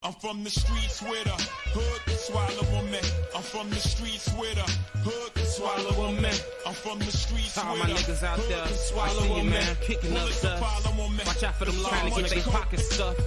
I'm from the streets with a hood to swallow a man. I'm from the streets with a hood to swallow a man. I'm from the streets with a all my niggas out there, swallow I see a you, man. man, kicking up dust. Watch out for them trying to get their pockets stuffed.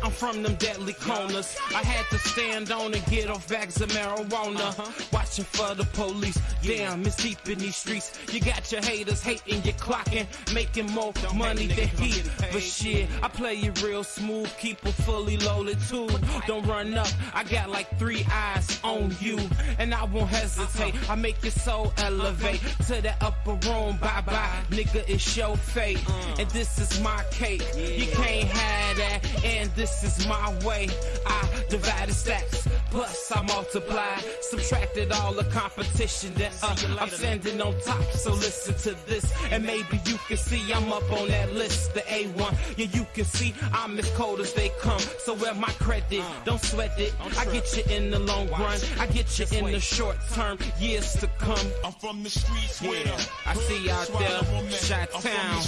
I'm from them deadly corners. I had to stand on and get off bags of marijuana. Watching for the police. Damn, it's deep in these streets. You got your haters hating, you clocking, making more money than he. But shit, I play it real smooth, keep it fully loaded too. Don't run up, I got like 3 eyes on you, and I won't hesitate. I make your soul elevate to that upper room. Bye bye, nigga, it's your fate, and this is my cake. You can't have that, and this is my way. I divided stacks, plus I multiply, subtracted all the competition. Then I'm standing on top, so listen to this, and maybe you can see I'm up on that list, the A1. Yeah, you can see I'm as cold as they come. So where my credit, don't sweat it. I get you in the long run, I get you in the short term, years to come. I'm from the streets with a I see you out there, Chi-Town,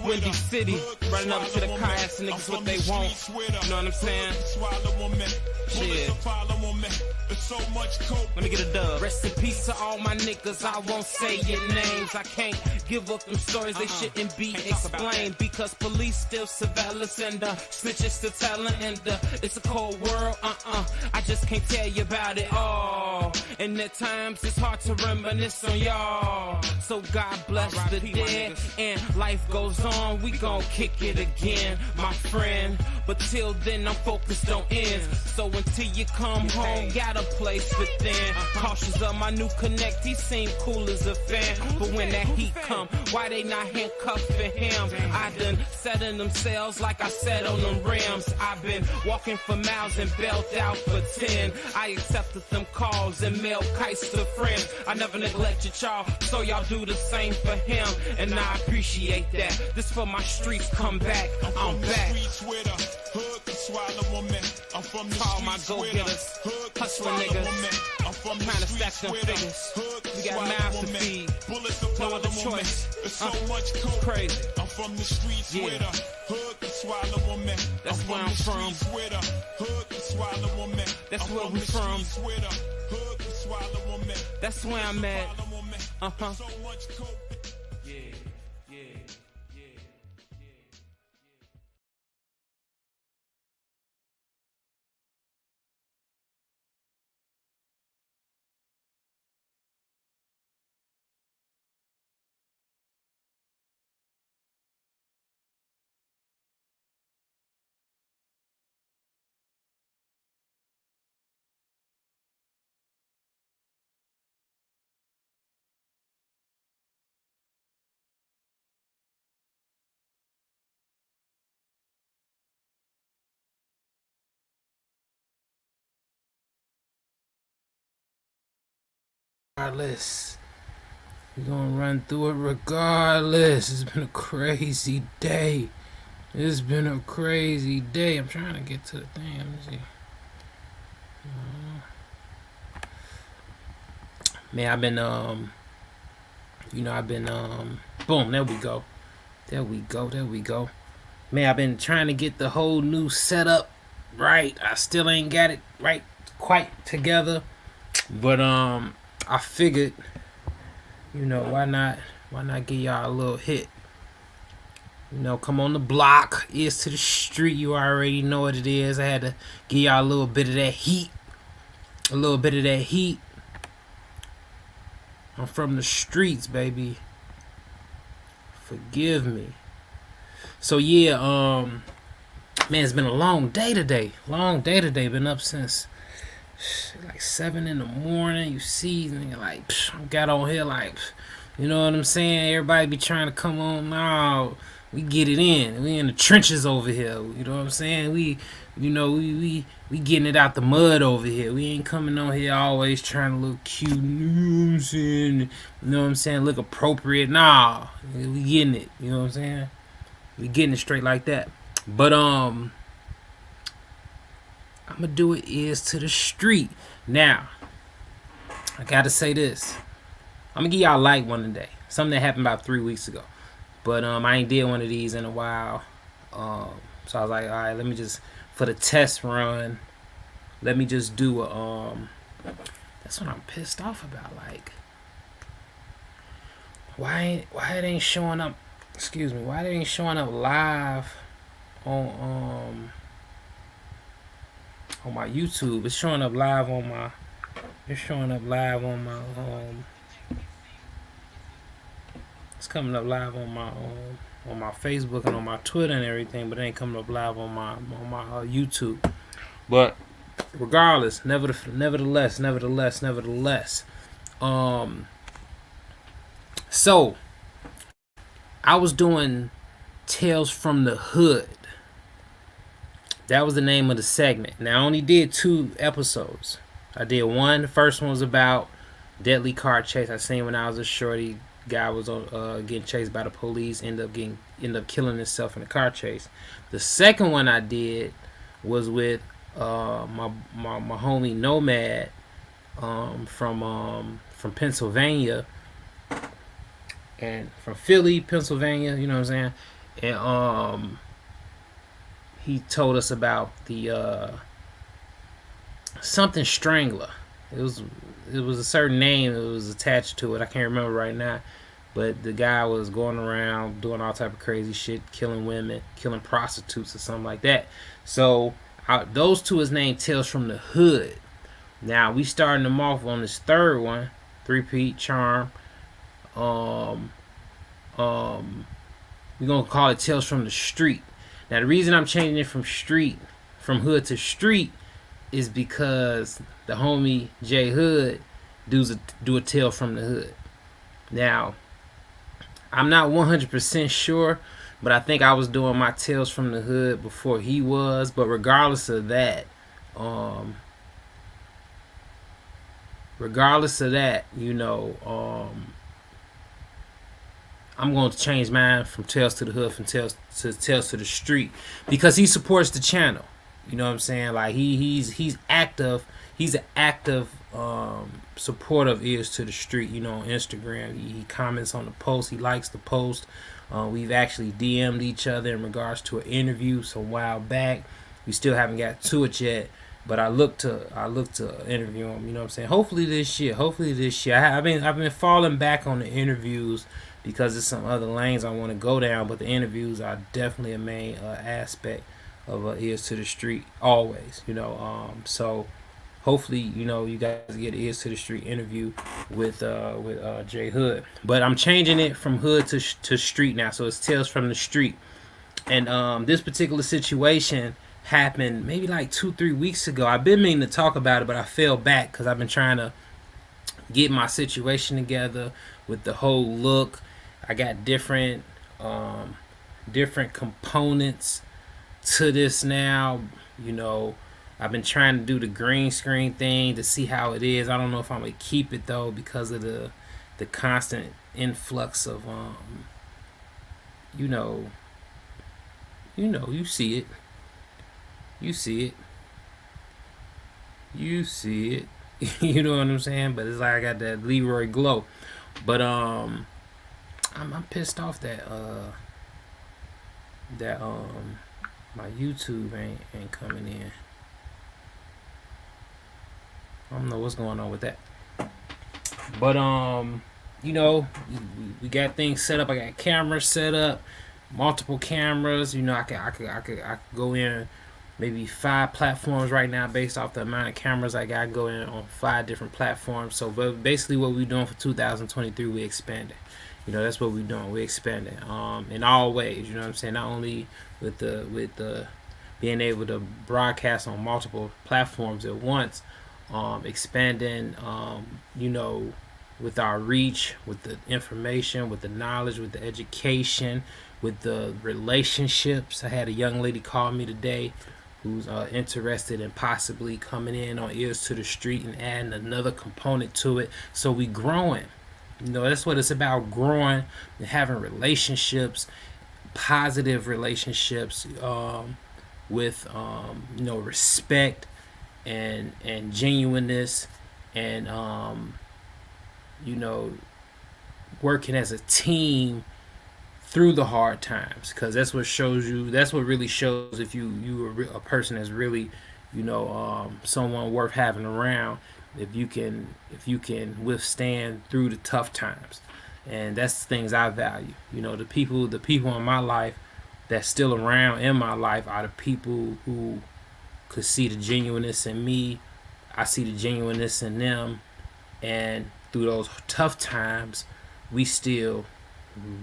Windy City, running up to the car asking niggas what they want. You know what I'm saying? Shit. Let me get a dub. Rest in peace to all my niggas, I won't say your names. I can't give up them stories, they shouldn't be explained, because police still surveillance and snitches still telling, and it's a cold world. I just can't tell you about it all, and at times it's hard to reminisce on y'all. So God bless the dead, and life goes on. We gon' kick it again, my friend, but till then I'm focused on ends. So until you come home, got a place within. Cautious of my new connect, he seem cool as a fan, but when that heat come, why they not handcuffing him? I done sat in them cells like I sat on them rims. I've been walking for miles and belt out for 10. I accepted them calls and mail kites to friends. I never neglected y'all, so y'all do the same for him, and I appreciate that. This for my streets, come back, I'm back. I'm from the Call my go-getters, hustling niggas, trying to stack them figures. We got mouths to feed, no other choice. Crazy. I'm from the streets with a hood to swallow a man. That's where I'm from. That's where we from. That's where I'm at. Yeah, yeah. Regardless, we're gonna run through it regardless. It's been a crazy day. I'm trying to get to the thing. Let me see. Man, I've been boom, there we go. Man, I've been trying to get the whole new setup right. I still ain't got it right quite together, but I figured, why not give y'all a little hit? Come on the block, ears to the street. You already know what it is. I had to give y'all a little bit of that heat. I'm from the streets, baby. Forgive me. So yeah, man, it's been a long day today. Been up since like 7 in the morning. You see, nigga, like, I got on here like, you know what I'm saying? Everybody be trying to come on. No, we get it in. We in the trenches over here. You know what I'm saying? We getting it out the mud over here. We ain't coming on here always trying to look cute. You know what I'm saying? Look appropriate. Nah, we getting it. You know what I'm saying? We getting it straight like that. But I'm gonna do it ears to the street. Now, I gotta say this. I'm gonna give y'all a light one today. Something that happened about 3 weeks ago. But I ain't did one of these in a while. So I was like, all right, let me just for the test run. Let me just do a that's what I'm pissed off about. Like, why it ain't showing up? Excuse me. Why it ain't showing up live on my YouTube? It's showing up live on my. It's showing up live on my It's coming up live on my Facebook and on my Twitter and everything, but it ain't coming up live on my YouTube. But regardless, nevertheless. So I was doing Tales from the Hood. That was the name of the segment. Now I only did 2 episodes. I did one. The first one was about deadly car chase. I seen when I was a shorty. Guy was getting chased by the police. End up killing himself in a car chase. The second one I did was with my homie Nomad from Pennsylvania and from Philly, Pennsylvania. You know what I'm saying? And he told us about the something strangler. It was a certain name that was attached to it. I can't remember right now. But the guy was going around doing all type of crazy shit, killing women, killing prostitutes or something like that. So those 2 is named Tales from the Hood. Now we starting them off on this third one, 3-peat charm. We're gonna call it Tales from the Street. Now the reason I'm changing it from hood to street, is because the homie J Hood do a Tale from the Hood. Now, I'm not 100% sure, but I think I was doing my Tales from the Hood before he was. But regardless of that, you know, I'm going to change mine from Tales to the Hood, from Tales to the Street, because he supports the channel. You know what I'm saying? Like he's active. He's an active supporter of Ears to the Street. You know, on Instagram. He comments on the post. He likes the post. We've actually DM'd each other in regards to an interview some while back. We still haven't got to it yet, but I look to interview him. You know what I'm saying? Hopefully this year. I've been falling back on the interviews because there's some other lanes I want to go down, but the interviews are definitely a main aspect of Ears to the Street always, you know. So hopefully, you know, you guys get an Ears to the Street interview with J Hood. But I'm changing it from hood to street now, so it's Tales from the Street. And this particular situation happened maybe like 2-3 weeks ago. I've been meaning to talk about it, but I fell back because I've been trying to get my situation together with the whole look. I got different components to this now. You know, I've been trying to do the green screen thing to see how it is. I don't know if I'm gonna keep it though, because of the constant influx of you see it. You know what I'm saying? But it's like I got that Leroy glow. But I'm pissed off that my YouTube ain't coming in. I don't know what's going on with that. But you know, we got things set up. I got cameras set up, multiple cameras. You know, I could go in maybe 5 platforms right now based off the amount of cameras I got going on 5 different platforms. So but basically what we're doing for 2023, we expanding. You know, that's what we're doing. We're expanding in all ways. You know what I'm saying? Not only with the being able to broadcast on multiple platforms at once, expanding, you know, with our reach, with the information, with the knowledge, with the education, with the relationships. I had a young lady call me today who's interested in possibly coming in on Ears to the Street and adding another component to it. So we growing. You know, that's what it's about, growing and having relationships, positive relationships, with you know, respect and genuineness, and you know, working as a team through the hard times, because that's what shows you. That's what really shows if you are a person that's really, someone worth having around. If you can withstand through the tough times, and that's the things I value. The people in my life that's still around in my life are the people who could see the genuineness in me. I see the genuineness in them, and through those tough times, we still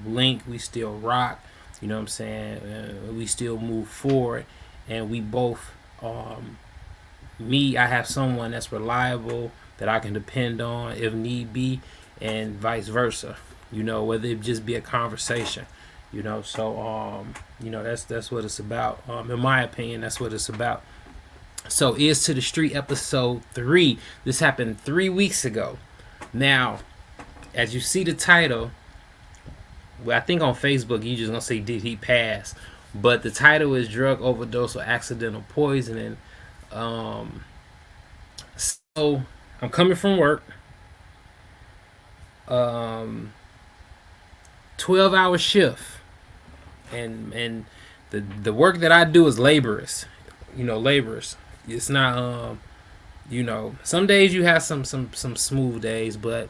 link, we still rock. You know what I'm saying? We still move forward, and we both. I have someone that's reliable that I can depend on if need be, and vice versa. Whether it just be a conversation. That's what it's about. In my opinion, that's what it's about. So, Is to the Street episode 3. This happened 3 weeks ago. Now, as you see the title, well, I think on Facebook you just gonna say did he pass, but the title is drug overdose or accidental poisoning. So I'm coming from work. 12-hour shift, and the work that I do is laborious. Laborious. It's not some days you have some smooth days, but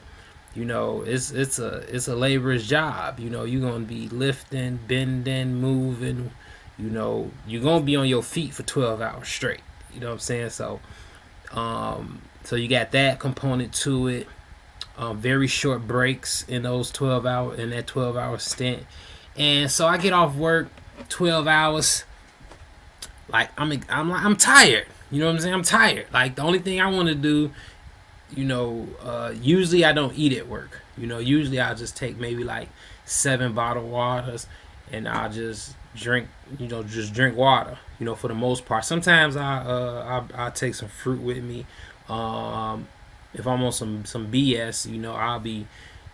it's a laborious job. You're gonna be lifting, bending, moving. You're gonna be on your feet for 12 hours straight. You know what I'm saying? So you got that component to it. Very short breaks in those 12-hour stint, and so I get off work 12 hours. Like I'm tired. You know what I'm saying? I'm tired. Like the only thing I want to do, usually I don't eat at work. Usually I'll just take maybe like 7 bottled waters, and I'll just drink water. For the most part. Sometimes I take some fruit with me. If I'm on some BS, I'll be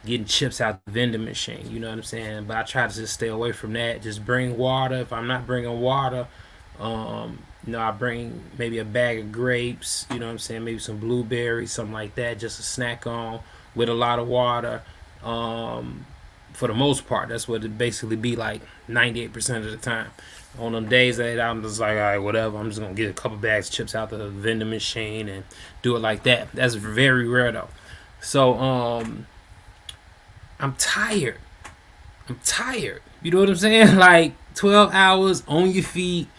getting chips out the vending machine. You know what I'm saying? But I try to just stay away from that. Just bring water. If I'm not bringing water, I bring maybe a bag of grapes. You know what I'm saying? Maybe some blueberries, something like that, just a snack on with a lot of water. For the most part, that's what it basically be like 98% of the time. On them days that I'm just like, all right, whatever, I'm just going to get a couple bags of chips out the vending machine and do it like that. That's very rare, though. So, I'm tired. You know what I'm saying? Like, 12 hours on your feet,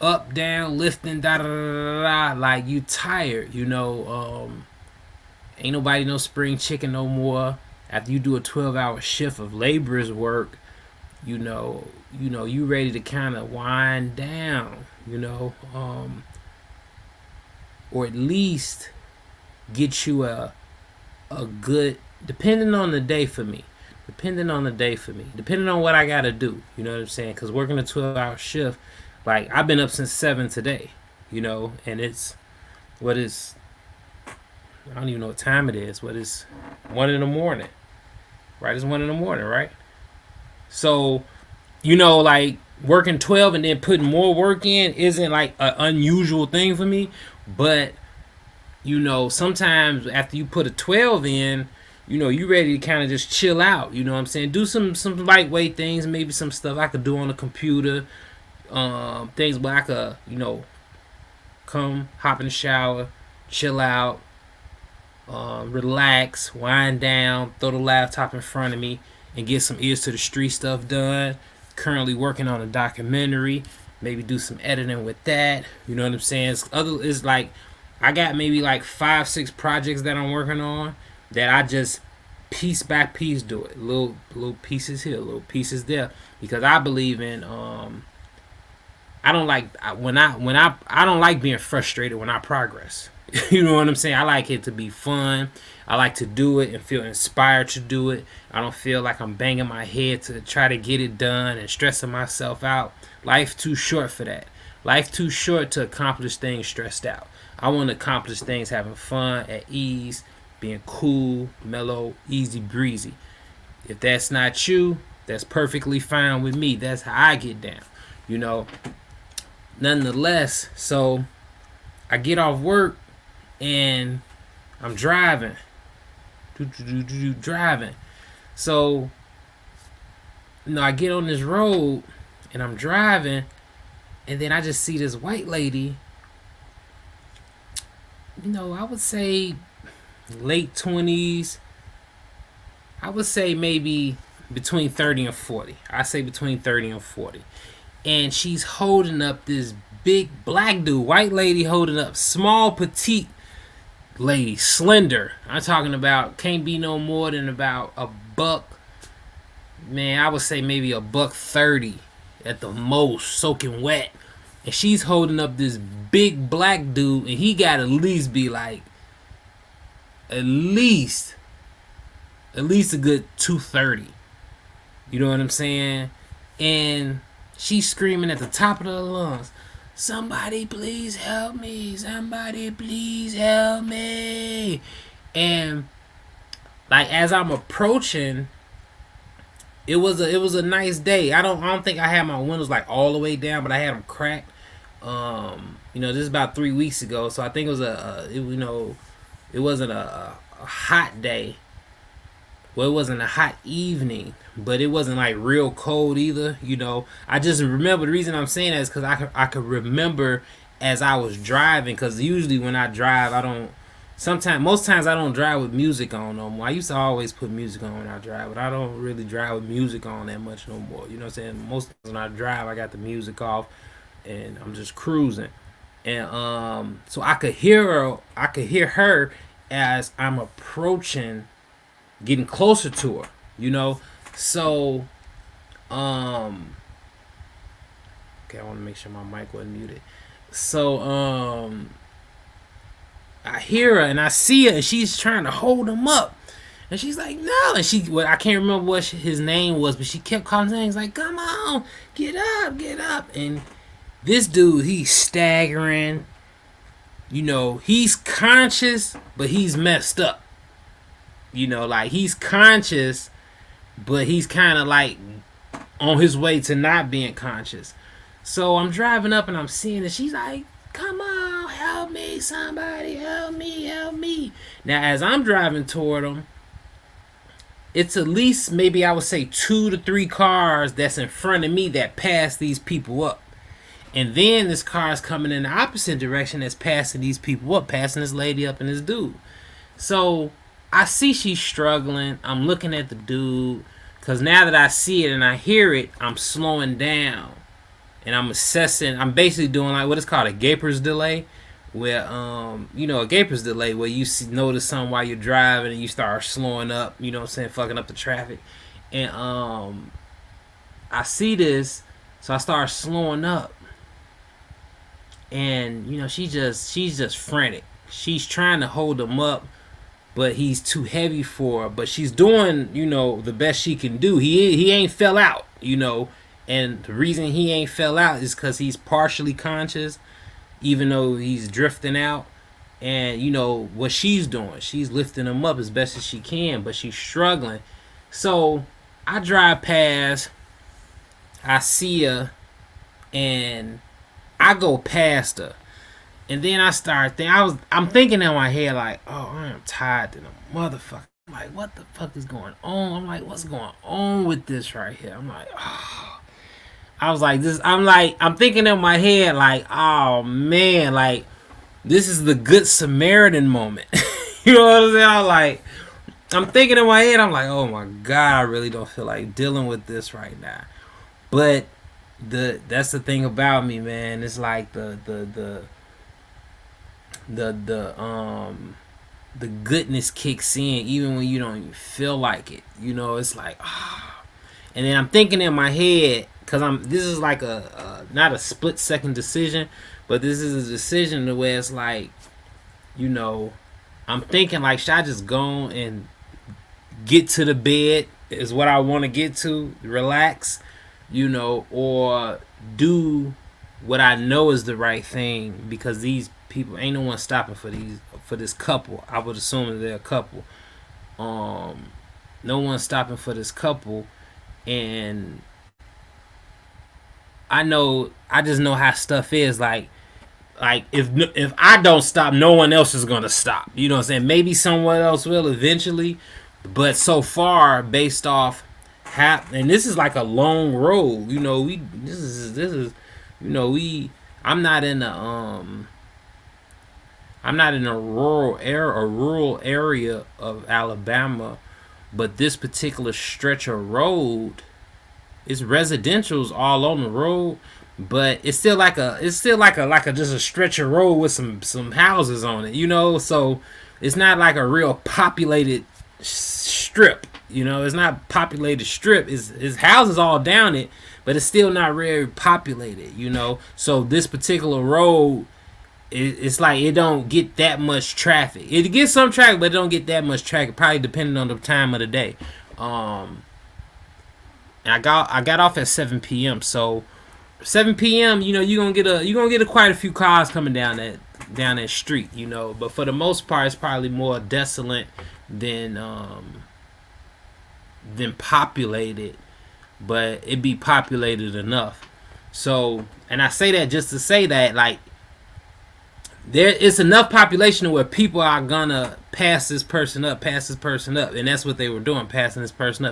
up, down, lifting, da-da-da-da-da. Like, you tired, Ain't nobody no spring chicken no more. After you do a 12-hour shift of laborer's work, you ready to kind of wind down, or at least get you a good, depending on the day for me, depending on what I gotta do, you know what I'm saying? Because working a 12-hour shift, like I've been up since 7 today, and it's I don't even know what time it is. What is 1 in the morning? Right, it's 1 in the morning, right? So, like working 12 and then putting more work in isn't like an unusual thing for me. But, sometimes after you put a 12 in, you ready to kind of just chill out. You know what I'm saying? Do some lightweight things, maybe some stuff I could do on the computer. Things where I could, come, hop in the shower, chill out, relax, wind down, throw the laptop in front of me, and get some Ears to the Street stuff done. Currently working on a documentary. Maybe do some editing with that. You know what I'm saying? It's like I got maybe like 5-6 projects that I'm working on that I just piece by piece do it. Little pieces here, little pieces there. Because I believe in I don't like I don't like being frustrated when I progress. You know what I'm saying? I like it to be fun. I like to do it and feel inspired to do it. I don't feel like I'm banging my head to try to get it done and stressing myself out. Life too short for that. Life too short to accomplish things stressed out. I want to accomplish things having fun, at ease, being cool, mellow, easy breezy. If that's not you, that's perfectly fine with me. That's how I get down. Nonetheless, so I get off work and I'm driving. Driving. So I get on this road and I'm driving, and then I just see this white lady. I would say late 20s. I would say maybe between 30 and 40. I say between 30 and 40. And she's holding up this big black dude, white lady holding up, small, petite lady, slender. I'm talking about can't be no more than about a buck. Man, I would say maybe a $130 at the most, soaking wet. And she's holding up this big black dude, and he got at least be like at least a good 230. You know what I'm saying? And she's screaming at the top of her lungs, "Somebody please help me! Somebody please help me!" And like as I'm approaching, it was a nice day. I don't think I had my windows like all the way down, but I had them cracked. This is about 3 weeks ago, so I think it was it wasn't a hot day. Well, it wasn't a hot evening, but it wasn't like real cold either. I just remember, the reason I'm saying that is because I could remember as I was driving, because usually when I drive, most times I don't drive with music on no more. I used to always put music on when I drive, but I don't really drive with music on that much no more. You know what I'm saying? Most times when I drive, I got the music off and I'm just cruising. And so I could hear her as I'm approaching, getting closer to her, So okay, I want to make sure my mic wasn't muted. So I hear her and I see her, and she's trying to hold him up, and she's like, "No!" And I can't remember what his name was, but she kept calling his name. He's like, "Come on, get up!" And this dude, he's staggering. He's conscious, but he's messed up. Like he's conscious, but he's kind of like on his way to not being conscious. So I'm driving up and I'm seeing that she's like, "Come on, help me, somebody, help me, help me." Now, as I'm driving toward him, it's at least maybe I would say 2 to 3 cars that's in front of me that pass these people up. And then this car is coming in the opposite direction that's passing these people up, passing this lady up and this dude. So I see she's struggling. I'm looking at the dude, because now that I see it and I hear it, I'm slowing down. And I'm assessing. I'm basically doing like what is called a gaper's delay, where a gaper's delay where you notice something while you're driving and you start slowing up. You know what I'm saying, fucking up the traffic. And I see this, so I start slowing up. And she's just frantic. She's trying to hold him up, but he's too heavy for her. But she's doing the best she can do. He ain't fell out. And the reason he ain't fell out is because he's partially conscious, even though he's drifting out. And what she's doing, she's lifting him up as best as she can, but she's struggling. So I drive past, I see her, and I go past her. And then I start thinking, I'm thinking in my head like, "Oh, I am tired than a motherfucker." I'm like, what the fuck is going on? I'm like, what's going on with this right here? I'm like, oh. I was like, I'm thinking in my head like, oh man, like this is the Good Samaritan moment. You know what I'm saying? I'm thinking in my head, I'm like, oh my God, I really don't feel like dealing with this right now. But that's the thing about me, man. It's like the goodness kicks in even when you don't even feel like it. It's like, ah. And then I'm thinking in my head, because this is like a not a split second decision, but this is a decision to where it's like, I'm thinking like, should I just go and get to the bed is what I want to get to, relax, or do what I know is the right thing, because these people ain't no one stopping for this couple. I would assume that they're a couple. No one's stopping for this couple, and I just know how stuff is. Like if I don't stop, no one else is gonna stop. Maybe someone else will eventually, but so far, based off and this is like a long road. I'm not in a rural area of Alabama, but this particular stretch of road, it's residential's all on the road, but it's still like a just a stretch of road with some houses on it. So it's not like a real populated strip. It's not populated strip. It's houses all down it, but it's still not very populated. So this particular road, it's like it don't get that much traffic. It gets some traffic, but it don't get that much traffic. Probably depending on the time of the day. And I got off at 7 p.m. So 7 p.m. You're gonna get quite a few cars coming down that street. But for the most part, it's probably more desolate than populated. But it be populated enough. So, and I say that just to say that, like, there is enough population where people are gonna pass this person up, and that's what they were doing, passing this person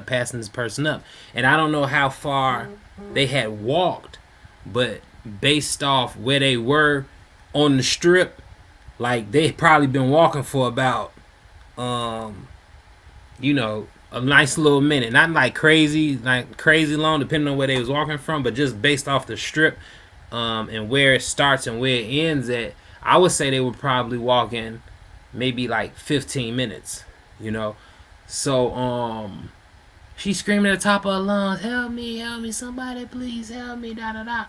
up. And I don't know how far they had walked, but based off where they were on the strip, like they probably been walking for about, a nice little minute, not like crazy long, depending on where they was walking from, but just based off the strip, and where it starts and where it ends at. I would say they were probably walking maybe like 15 minutes, So, she's screaming at the top of her lungs, help me, somebody please help me, da da da.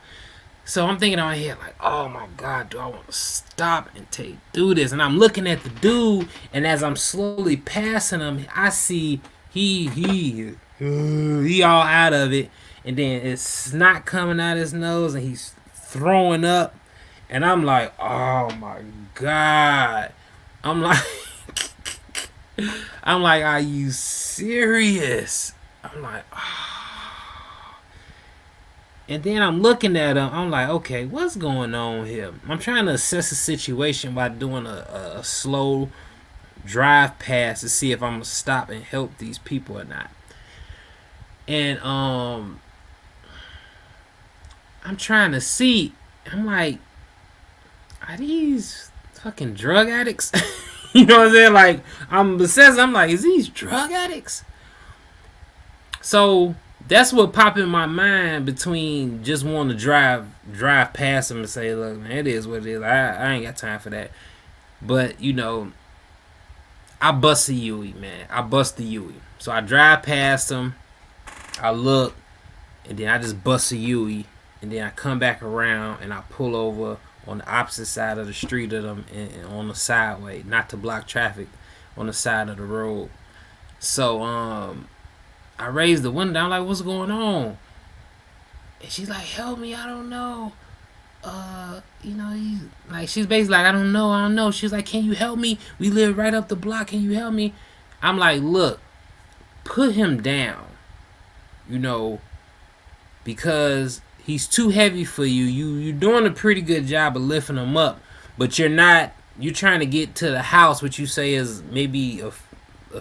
So I'm thinking in my head like, oh my God, do I want to stop and do this? And I'm looking at the dude, and as I'm slowly passing him, I see he all out of it, and then it's snot coming out his nose, and he's throwing up. And I'm like, oh my God. I'm like, are you serious? I'm like, oh. And then I'm looking at him. I'm like, okay, what's going on here? I'm trying to assess the situation by doing a slow drive past to see if I'm going to stop and help these people or not. And I'm trying to see. I'm like, are these fucking drug addicts? You know what I'm saying? Like, I'm obsessed. I'm like, is these drug addicts? So that's what popped in my mind between just wanting to drive past them and say, look, man, it is what it is. I ain't got time for that. But, I bust a Yui, man. I bust the Yui. So I drive past them. I look. And then I just bust a Yui. And then I come back around and I pull over on the opposite side of the street of them and on the sideway, not to block traffic, on the side of the road. So I raised the window. I'm like, what's going on? And she's like, help me, I don't know. He's like, she's basically like, I don't know. She's like, can you help me? We live right up the block. Can you help me? I'm like, look, put him down. Because he's too heavy for you. You're doing a pretty good job of lifting him up, but you're trying to get to the house, which you say is maybe a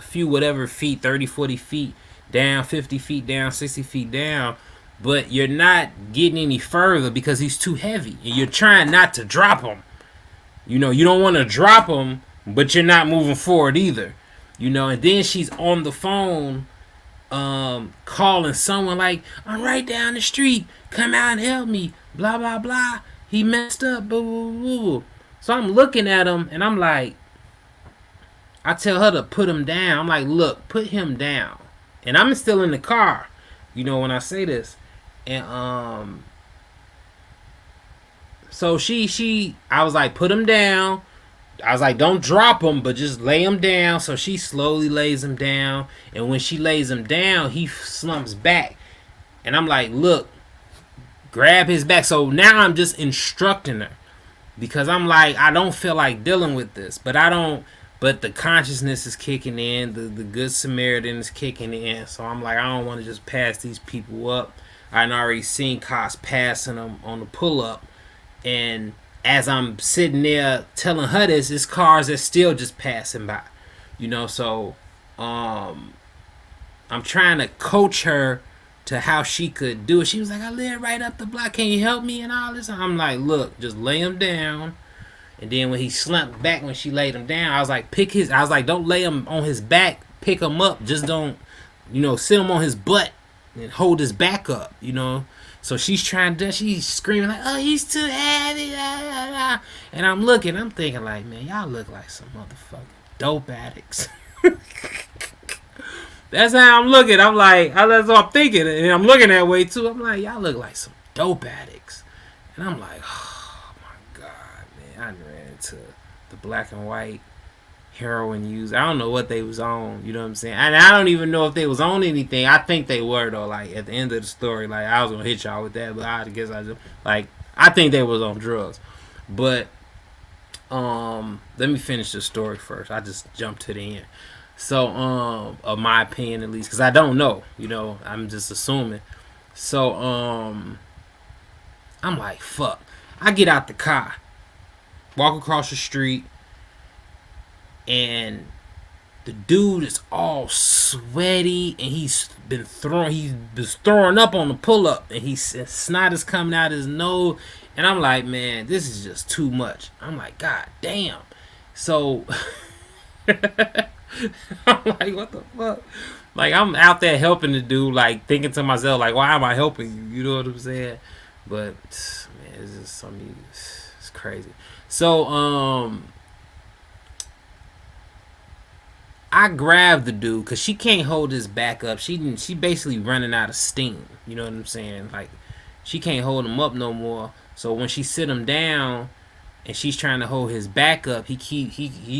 few whatever feet, 30, 40 feet down, 50 feet down, 60 feet down, but you're not getting any further because he's too heavy, and you're trying not to drop him. You don't want to drop him, but you're not moving forward either. And then she's on the phone calling someone like, I'm right down the street, come out and help me, blah blah blah, he messed up, boo boo boo. So I'm looking at him and I'm like, I tell her to put him down. I'm like, look, put him down. And I'm still in the car, when I say this. And so I was like, put him down. I was like, don't drop him, but just lay him down. So she slowly lays him down. And when she lays him down, he slumps back. And I'm like, look, grab his back. So now I'm just instructing her. Because I'm like, I don't feel like dealing with this. But the consciousness is kicking in. The good Samaritan is kicking in. So I'm like, I don't want to just pass these people up. I'd already seen cops passing them on the pull-up. And as I'm sitting there telling her this, it's cars that still just passing by, So I'm trying to coach her to how she could do it. She was like, I live right up the block. Can you help me and all this? I'm like, look, just lay him down. And then when he slumped back when she laid him down, I was like, don't lay him on his back. Pick him up. Just don't, sit him on his butt and hold his back up, So she's she's screaming like, oh, he's too heavy. And I'm thinking like, man, y'all look like some motherfucking dope addicts. That's how I'm looking. I'm like, that's what I'm thinking. And I'm looking that way too. I'm like, y'all look like some dope addicts. And I'm like, oh my God, man. I ran into the black and white heroin use. I don't know what they was on. You know what I'm saying? And I don't even know if they was on anything. I think they were though. Like at the end of the story, like I was gonna hit y'all with that, but I guess I think they was on drugs. But let me finish the story first. I just jumped to the end. So, of my opinion at least, because I don't know, I'm just assuming. So, I'm like, fuck. I get out the car, walk across the street, and the dude is all sweaty, and he's throwing up on the pull-up, and snot is coming out his nose, and I'm like, man, this is just too much. I'm like, God damn. So... I'm like, what the fuck? Like, I'm out there helping the dude, like, thinking to myself, like, why am I helping you? You know what I'm saying? But, man, it's just something, it's crazy. So, I grabbed the dude, because she can't hold his back up. She basically running out of steam. You know what I'm saying? Like, she can't hold him up no more. So, when she sit him down, and she's trying to hold his back up, he's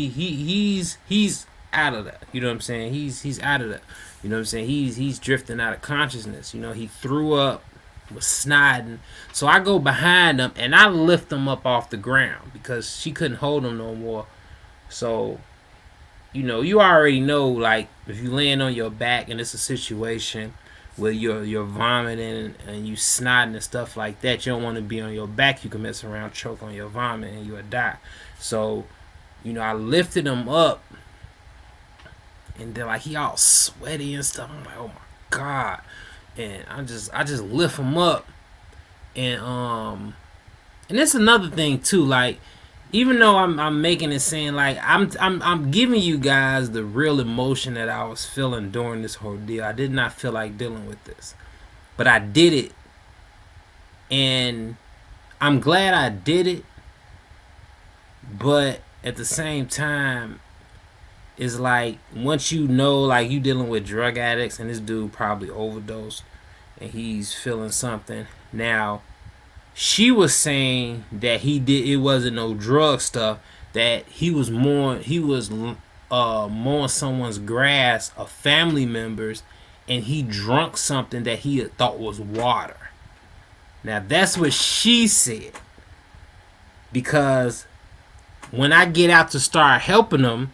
out of that. You know what I'm saying? He's out of that. You know what I'm saying? He's drifting out of consciousness. He threw up, was snotting. So I go behind him and I lift him up off the ground because she couldn't hold him no more. So, you already know, like, if you laying on your back and it's a situation where you're vomiting and you snotting and stuff like that, you don't want to be on your back. You can mess around, choke on your vomit, and you'll die. So, I lifted him up. And then, like, he all sweaty and stuff. I'm like, oh my God. And I just lift him up. And that's another thing too. Like, even though I'm making it saying like I'm giving you guys the real emotion that I was feeling during this ordeal. I did not feel like dealing with this, but I did it, and I'm glad I did it. But at the same time, it's like, once like, you dealing with drug addicts, and this dude probably overdosed, and he's feeling something. Now, she was saying that it wasn't no drug stuff, that he was mowing someone's grass, a family member's, and he drunk something that he had thought was water. Now, that's what she said. Because when I get out to start helping him,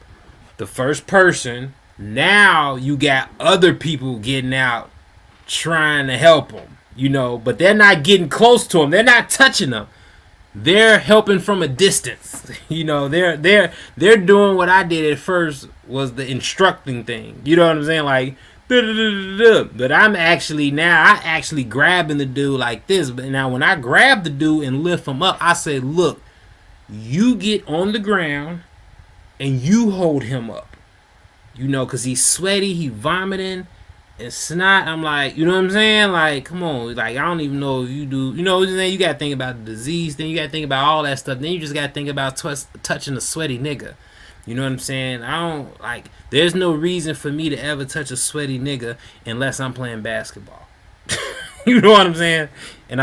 the first person, now you got other people getting out trying to help him, but they're not getting close to him. They're not touching him. They're helping from a distance. They're doing what I did at first, was the instructing thing. You know what I'm saying? Like, but I actually grabbing the dude like this. But now when I grab the dude and lift him up, I say, look, you get on the ground and you hold him up, because he's sweaty, he vomiting and snot. I'm like, you know what I'm saying? Like, come on, like, I don't even know if you do, you got to think about the disease, then you got to think about all that stuff, then you just got to think about touching a sweaty nigga. You know what I'm saying? There's no reason for me to ever touch a sweaty nigga unless I'm playing basketball. You know what I'm saying? And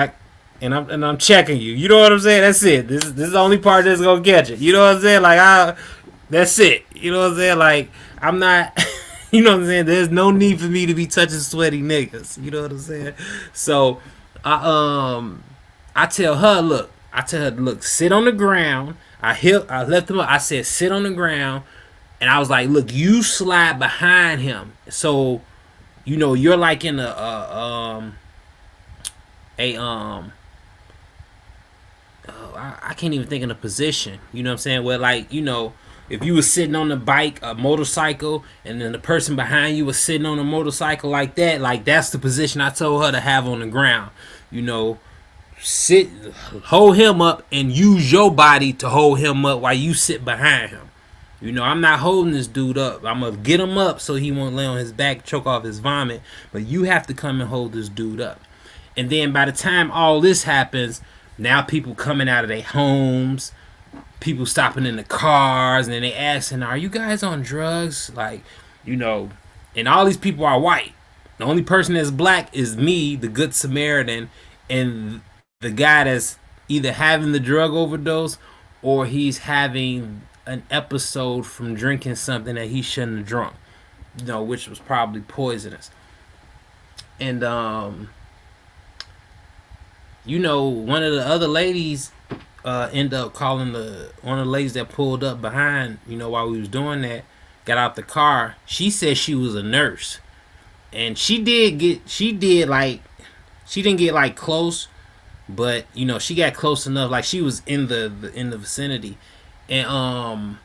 I'm checking you. You know what I'm saying? That's it. This is the only part that's gonna catch it. You know what I'm saying? That's it. You know what I'm saying? Like, I'm not, you know what I'm saying? There's no need for me to be touching sweaty niggas. You know what I'm saying? So, I tell her, look, sit on the ground. I left him up. I said, sit on the ground. And I was like, look, you slide behind him. So, you're like in I can't even think of a position. You know what I'm saying? Where, like, if you was sitting on the bike, a motorcycle, and then the person behind you was sitting on a motorcycle like that, like that's the position I told her to have on the ground. You know, sit, hold him up, and use your body to hold him up while you sit behind him. You know, I'm not holding this dude up. I'm gonna get him up so he won't lay on his back, choke off his vomit. But you have to come and hold this dude up. And then by the time all this happens, now people coming out of their homes, people stopping in the cars, and then they asking, "Are you guys on drugs?" Like, you know, and all these people are white. The only person that's black is me, the Good Samaritan, and the guy that's either having the drug overdose or he's having an episode from drinking something that he shouldn't have drunk, you know, which was probably poisonous. And you know, one of the other ladies ended up calling one of the ladies that pulled up behind, you know, while we was doing that, got out the car. She said she was a nurse, and she didn't get like close, but you know, she got close enough, like she was in the vicinity. And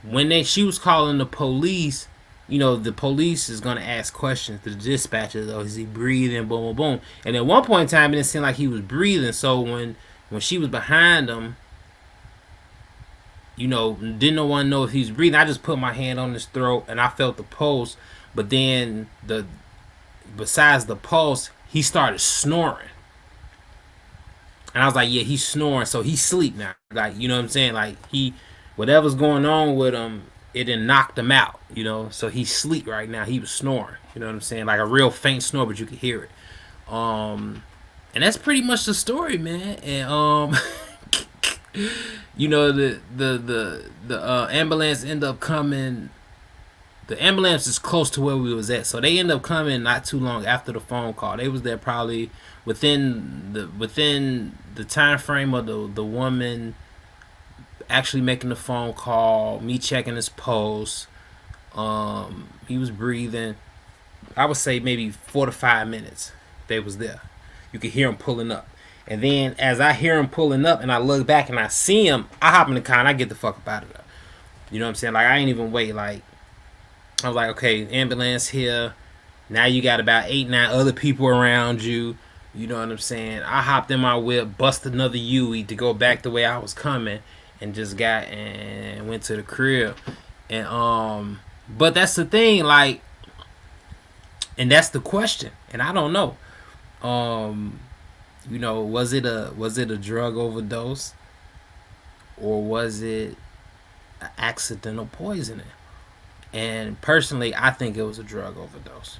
when she was calling the police, you know, the police is gonna ask questions to the dispatchers. Oh, is he breathing? Boom, boom, boom. And at one point in time, it didn't seem like he was breathing. So when she was behind him, you know, didn't no one know if he was breathing. I just put my hand on his throat and I felt the pulse. But then besides the pulse, he started snoring. And I was like, yeah, he's snoring, so he's asleep now. Like, you know what I'm saying? Like, whatever's going on with him, it done knocked him out, you know? So he's asleep right now. He was snoring, you know what I'm saying? Like a real faint snore, but you could hear it. And that's pretty much the story, man. And, you know, the ambulance ended up coming. The ambulance is close to where we was at, so they ended up coming not too long after the phone call. They was there probably within the time frame of the woman actually making the phone call, me checking his pulse. He was breathing. I would say maybe 4 to 5 minutes. They was there. You could hear him pulling up. And then as I hear him pulling up and I look back and I see him, I hop in the car and I get the fuck up out of there. You know what I'm saying? Like, I ain't even wait. Like, I was like, okay, ambulance here. Now you got about 8, 9 other people around you. You know what I'm saying? I hopped in my whip, busted another U-E to go back the way I was coming, and just got and went to the crib. And but that's the thing, like, and that's the question. And I don't know. You know, was it a drug overdose, or was it an accidental poisoning? And personally, I think it was a drug overdose.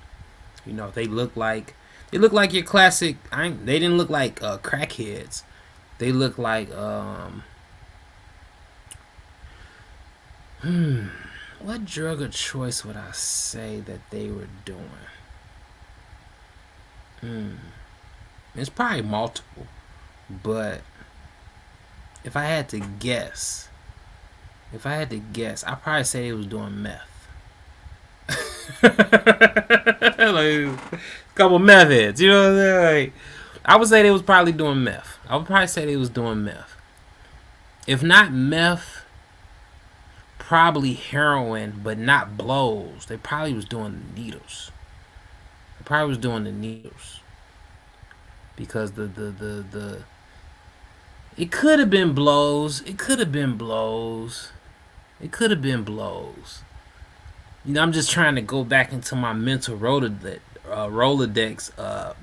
You know, they look like your classic. They didn't look like crackheads. They look like what drug of choice would I say that they were doing? It's probably multiple, but if I had to guess, I'd probably say they was doing meth. Like a couple meth heads, you know what I'm saying? Like, I would say they was probably doing meth. I would probably say they was doing meth. If not meth, probably heroin, but not blows. They probably was doing the needles. Because the it could have been blows. You know, I'm just trying to go back into my mental Rolodex.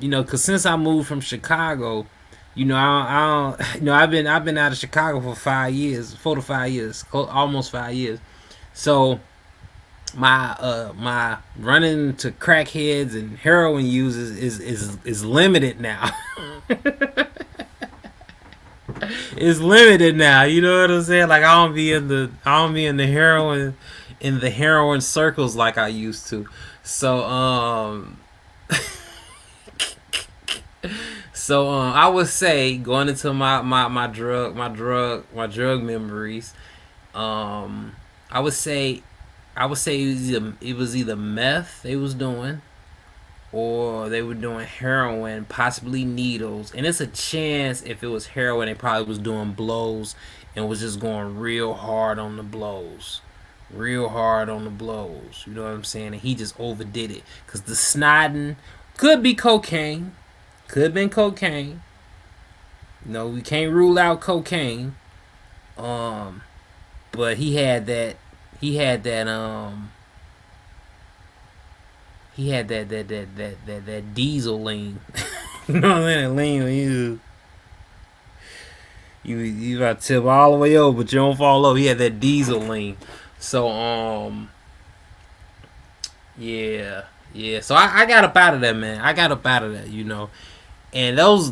You know, because since I moved from Chicago, you know, I don't, you know, I've been out of Chicago for 5 years, 4 to 5 years, almost 5 years. So my running to crackheads and heroin users is limited now. It's limited now. You know what I'm saying? Like, I don't be in the heroin circles like I used to. So I would say, going into my drug memories, I would say it was either meth they was doing, or they were doing heroin, possibly needles. And it's a chance if it was heroin, they probably was doing blows and was just going real hard on the blows. Real hard on the blows. You know what I'm saying? And he just overdid it. Because the snotting could be cocaine. Could have been cocaine. No, we can't rule out cocaine. But he had that he had that that diesel lean. You know what I'm saying? That lean when you about to tip all the way over, but you don't fall over. He had that diesel lean. So yeah. So I got up out of that, man. I got up out of that, you know. And that was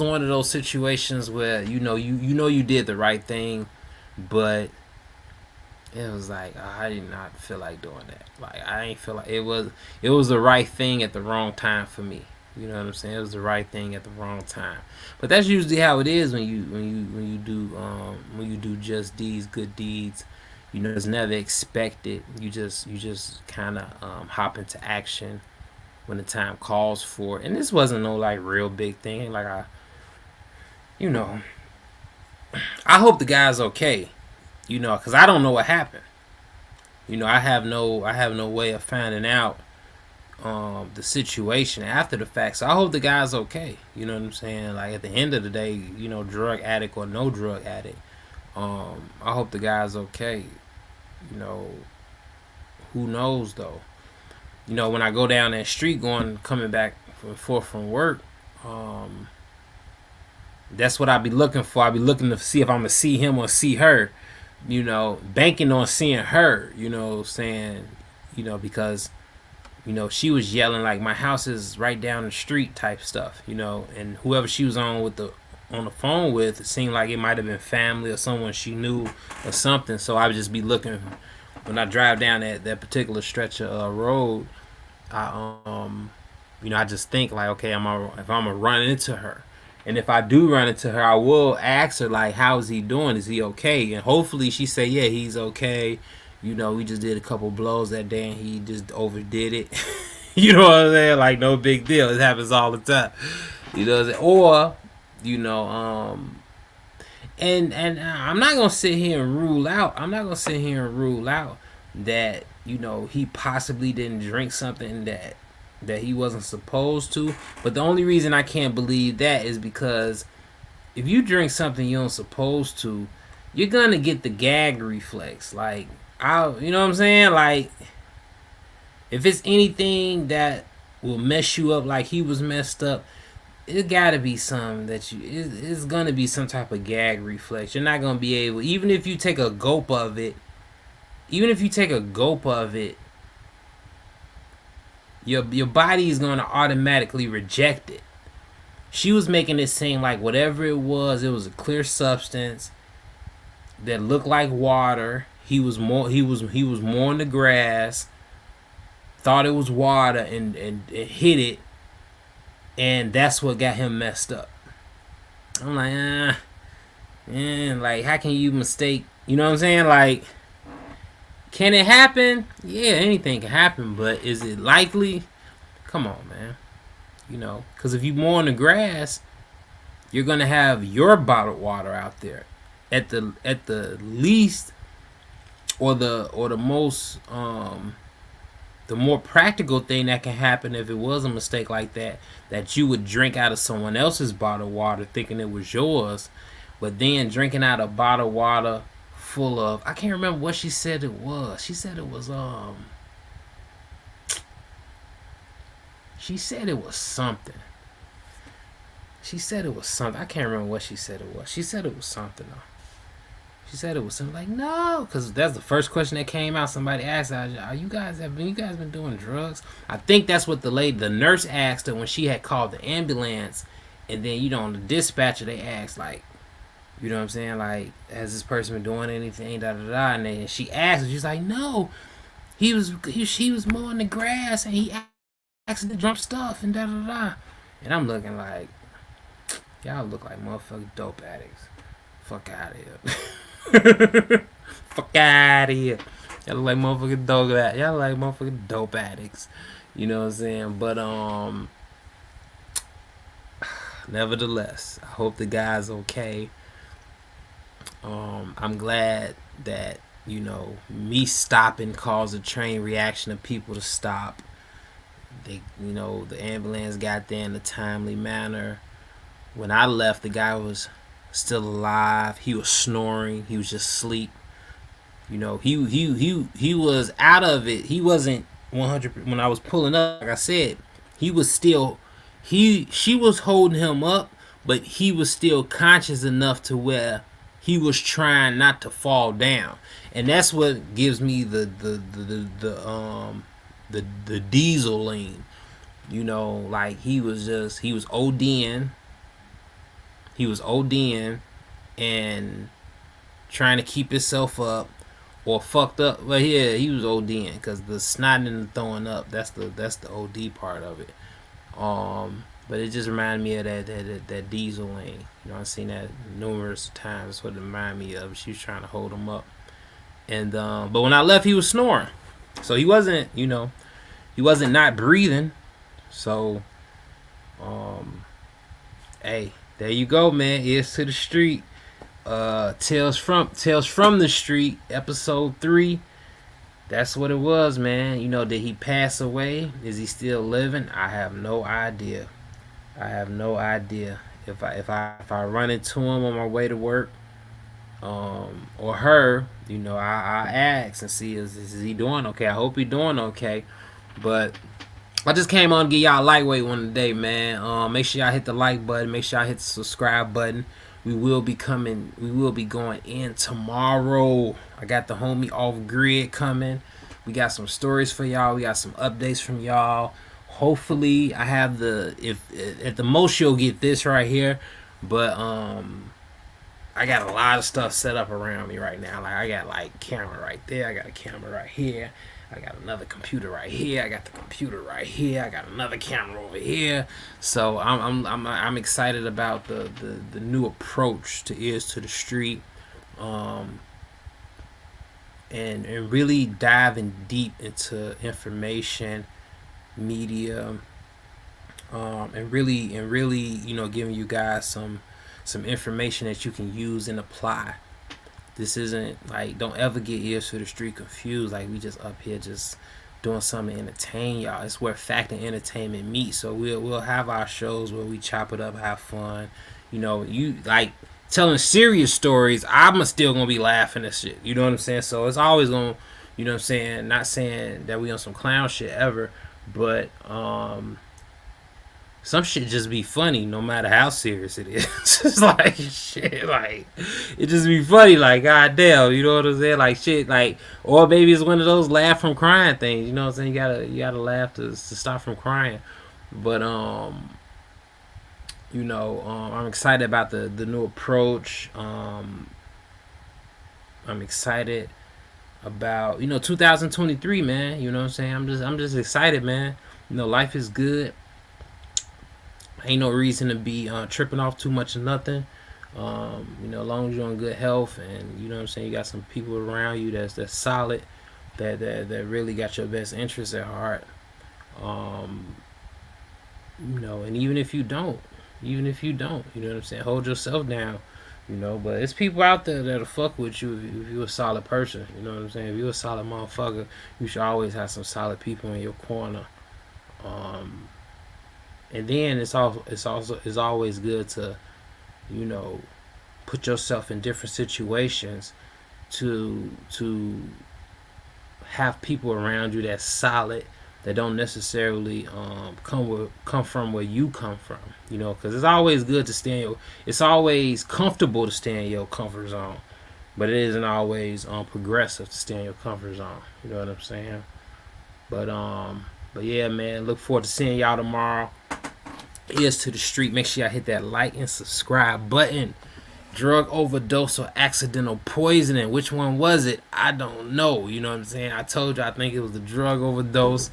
one of those situations where you did the right thing, but it was like I did not feel like doing that. Like I ain't feel like it was the right thing at the wrong time for me. You know what I'm saying? It was the right thing at the wrong time. But that's usually how it is when you do just deeds, good deeds. You know, it's never expected. You just kind of hop into action when the time calls for it. And this wasn't no like real big thing. Like I hope the guy's okay. You know, because I don't know what happened. You know, I have no way of finding out the situation after the fact. So I hope the guy's okay. You know what I'm saying? Like at the end of the day, you know, drug addict or no drug addict, I hope the guy's okay. You know, who knows though? You know, when I go down that street coming back and forth from work, that's what I be looking for. I be looking to see if I'm gonna see him or see her. You know, banking on seeing her. You know, saying, you know, because you know she was yelling like my house is right down the street type stuff. You know, and whoever she was on the phone with, it seemed like it might have been family or someone she knew or something. So I would just be looking when I drive down that particular stretch of road. I just think like, okay, if I'm gonna run into her, and if I do run into her, I will ask her like, how is he doing? Is he okay? And hopefully she say, yeah, he's okay. You know, we just did a couple blows that day, and he just overdid it. You know what I'm saying? Like no big deal. It happens all the time. You know what I'm saying? Or and I'm not gonna sit here and rule out. That he possibly didn't drink something that he wasn't supposed to. But the only reason I can't believe that is because if you drink something you don't supposed to, you're gonna get the gag reflex. Like you know what I'm saying? Like if it's anything that will mess you up like he was messed up, it gotta be something that it's gonna be some type of gag reflex. You're not gonna be able, even if you take a gulp of it, your body is gonna automatically reject it. She was making it seem like whatever it was a clear substance that looked like water. He was mowing the grass, thought it was water, and hit it, and that's what got him messed up. I'm like, like how can you mistake? You know what I'm saying? Like, can it happen? Yeah, anything can happen, but is it likely? Come on, man. You know, because if you mow in the grass, you're gonna have your bottled water out there. At the least, or the most the more practical thing that can happen if it was a mistake like that you would drink out of someone else's bottled water thinking it was yours, but then drinking out of bottled water full of, I can't remember what she said it was. She said it was something. She said it was something. I can't remember what she said it was. She said it was something though. She said it was something like, no, because that's the first question that came out. Somebody asked, "Are you guys been doing drugs?" I think that's what the nurse asked her when she had called the ambulance, and then the dispatcher they asked like, you know what I'm saying, like, has this person been doing anything? Da da da. And then she asked, and she's like, no, she was mowing the grass, and he accidentally drunk stuff, and da da da. And I'm looking like, y'all look like motherfucking dope addicts. Fuck out of here. Fuck out of here. Y'all look like motherfucking dope addicts. You know what I'm saying? But nevertheless, I hope the guy's okay. I'm glad that, you know, me stopping caused a chain reaction of people to stop. They, you know, the ambulance got there in a timely manner. When I left, the guy was still alive. He was snoring. He was just asleep. You know, he was out of it. He wasn't 100. When I was pulling up, like I said, he was still she was holding him up, but he was still conscious enough to where he was trying not to fall down, and that's what gives me the diesel lean. You know, like he was ODing. He was ODing and trying to keep himself up, or fucked up. But yeah, he was ODing because the snotting and the throwing up. That's the OD part of it. But it just reminded me of that diesel lane. You know, I've seen that numerous times. That's what it reminded me of. She was trying to hold him up, and but when I left, he was snoring. So he wasn't, you know, he wasn't not breathing. So, hey, there you go, man. Ears to the street. Tales from the Street, episode 3. That's what it was, man. You know, did he pass away? Is he still living? I have no idea. If I run into him on my way to work, or her, you know, I ask and see is he doing okay. I hope he doing okay. But I just came on to give y'all a lightweight one today, man. Make sure y'all hit the like button. Make sure y'all hit the subscribe button. We will be going in tomorrow. I got the homie Off Grid coming. We got some stories for y'all. We got some updates from y'all. Hopefully, I have if at the most you'll get this right here, but I got a lot of stuff set up around me right now. Like I got like camera right there. I got a camera right here. I got another computer right here. I got the computer right here. I got another camera over here. So I'm excited about the new approach to Ears to the Street, and really diving deep into information, media, and really you know, giving you guys some information that you can use and apply. This isn't like, don't ever get Ears to the Street confused. Like we just up here just doing something to entertain y'all. It's where fact and entertainment meet. So we'll have our shows where we chop it up, have fun. You know, you like telling serious stories. I'm still gonna be laughing at shit. You know what I'm saying? So it's always gonna, you know what I'm saying? Not saying that we on some clown shit ever, but some shit just be funny no matter how serious it is. It's like shit, like it just be funny, like goddamn, you know what I'm saying? Like shit, like, or maybe it's one of those laugh from crying things. You know what I'm saying? You gotta laugh to stop from crying. But you know, I'm excited about the new approach. I'm excited about, you know, 2023, man. You know what I'm saying? I'm just excited, man. You know, life is good. Ain't no reason to be tripping off too much of nothing. You know, as long as you're in good health, and you know what I'm saying, you got some people around you that's solid, that really got your best interests at heart. You know, and even if you don't, you know what I'm saying, hold yourself down. You know, but it's people out there that'll fuck with you if you're a solid person. You know what I'm saying? If you're a solid motherfucker, you should always have some solid people in your corner. And then it's always good to, you know, put yourself in different situations to have people around you that's solid, that don't necessarily come from where you come from. You know, because it's always good to stay in it's always comfortable to stay in your comfort zone, but it isn't always progressive to stay in your comfort zone. You know what I'm saying? But yeah, man, look forward to seeing y'all tomorrow. Ears to the Street. Make sure y'all hit that like and subscribe button. Drug overdose or accidental poisoning, which one was it? I don't know. You know what I'm saying? I told you I think it was the drug overdose.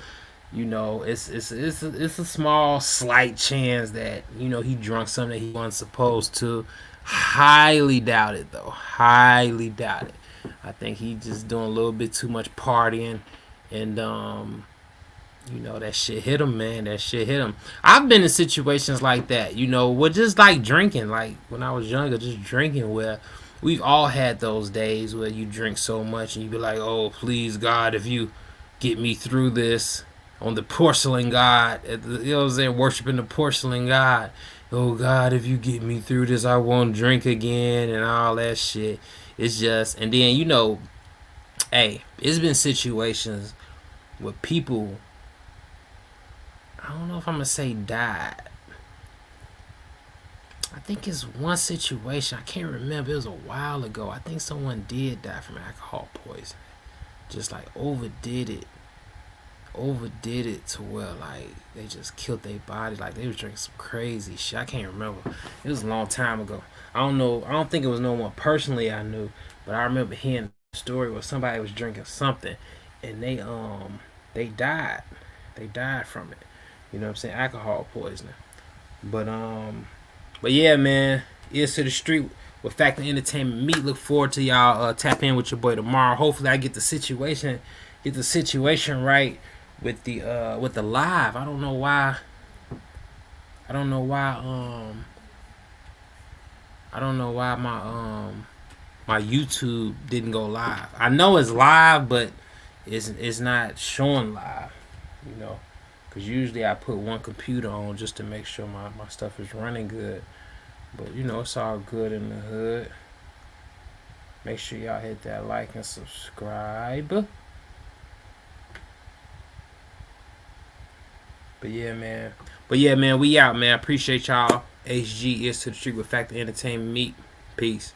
You know, it's a small slight chance that, you know, he drunk something that he wasn't supposed to. Highly doubt it though. Highly doubt it. I think he just doing a little bit too much partying, and you know, that shit hit him, man. That shit hit him. I've been in situations like that, you know, with just like drinking, like when I was younger, just drinking, where we've all had those days where you drink so much and you be like, oh, please, God, if you get me through this on the porcelain God, you know what I'm saying, worshiping the porcelain God. Oh, God, if you get me through this, I won't drink again and all that shit. It's just, and then, you know, hey, it's been situations where people, I don't know if I'm going to say died. I think it's one situation. I can't remember. It was a while ago. I think someone did die from alcohol poisoning. Just like overdid it to where like they just killed their body. Like they was drinking some crazy shit. I can't remember. It was a long time ago. I don't know. I don't think it was no one personally I knew, but I remember hearing a story where somebody was drinking something and they died. They died from it. You know what I'm saying? Alcohol poisoning. But yeah, man, Ears to the Street with Factor Entertainment Meet. Look forward to y'all tap in with your boy tomorrow. Hopefully, I get the situation right with the live. I don't know why. My YouTube didn't go live. I know it's live, but it's not showing live. You know. Because usually I put one computer on just to make sure my stuff is running good. But, you know, it's all good in the hood. Make sure y'all hit that like and subscribe. But yeah, man, we out, man. Appreciate y'all. HG Is to the Street with Factor Entertainment Meet. Peace.